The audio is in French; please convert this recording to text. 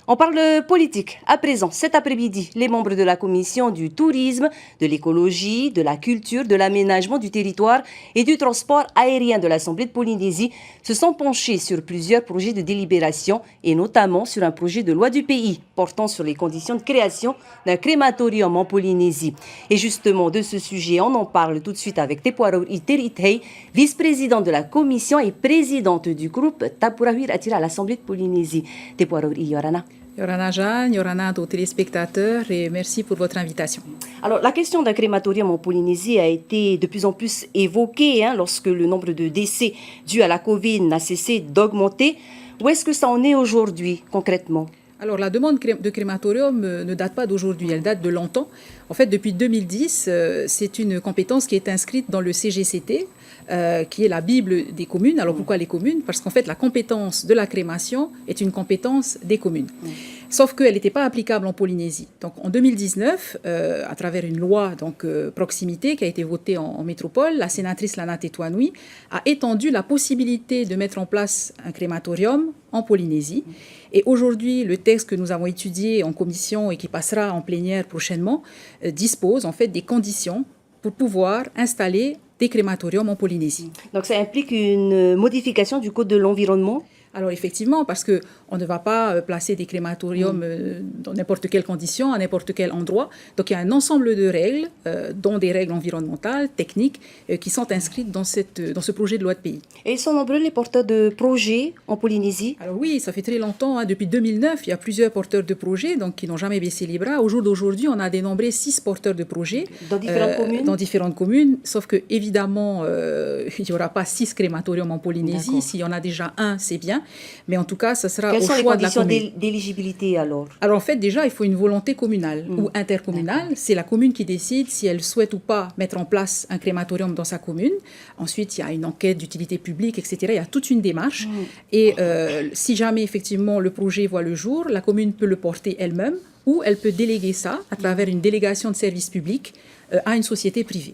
On parle politique. À présent, cet après-midi, les membres de la commission du tourisme, de l'écologie, de la culture, de l'aménagement du territoire et du transport aérien de l'Assemblée de Polynésie se sont penchés sur plusieurs projets de délibération et notamment sur un projet de loi du pays portant sur les conditions de création d'un crématorium en Polynésie. Et justement, de ce sujet, on en parle tout de suite avec Tepuarau Iterithei, vice-présidente de la commission et présidente du groupe Tapurawir Atira à l'Assemblée de Polynésie. Tepuarau Yorana. Yorana Jeanne, Yorana aux téléspectateurs et merci pour votre invitation. Alors, la question d'un crématorium en Polynésie a été de plus en plus évoquée lorsque le nombre de décès dus à la Covid n'a cessé d'augmenter. Où est-ce que ça en est aujourd'hui, concrètement ? Alors, la demande de crématorium ne date pas d'aujourd'hui, elle date de longtemps. En fait, depuis 2010, c'est une compétence qui est inscrite dans le CGCT, qui est la Bible des communes. Alors, pourquoi les communes ? Parce qu'en fait, la compétence de la crémation est une compétence des communes. Sauf qu'elle n'était pas applicable en Polynésie. Donc, en 2019, à travers une loi proximité qui a été votée en métropole, la sénatrice Lana Tetuanui a étendu la possibilité de mettre en place un crématorium en Polynésie. Et aujourd'hui, le texte que nous avons étudié en commission et qui passera en plénière prochainement dispose en fait des conditions pour pouvoir installer des crématoriums en Polynésie. Donc ça implique une modification du Code de l'environnement ? Alors effectivement, parce qu'on ne va pas placer des crématoriums dans n'importe quelle condition, à n'importe quel endroit. Donc il y a un ensemble de règles, dont des règles environnementales, techniques, qui sont inscrites dans ce projet de loi de pays. Et ils sont nombreux les porteurs de projets en Polynésie ? Alors oui, ça fait très longtemps. Depuis 2009, il y a plusieurs porteurs de projets qui n'ont jamais baissé les bras. Au jour d'aujourd'hui, on a dénombré 6 porteurs de projets. Dans différentes communes ? Dans différentes communes, sauf que évidemment, il n'y aura pas 6 crématoriums en Polynésie. S'il y en a déjà un, c'est bien. Mais en tout cas, ça sera au choix de la commune. Quelles sont les conditions d'éligibilité alors ? Alors en fait, déjà, il faut une volonté communale ou intercommunale. C'est la commune qui décide si elle souhaite ou pas mettre en place un crématorium dans sa commune. Ensuite, il y a une enquête d'utilité publique, etc. Il y a toute une démarche. Et si jamais, effectivement, le projet voit le jour, la commune peut le porter elle-même ou elle peut déléguer ça à travers une délégation de service public à une société privée.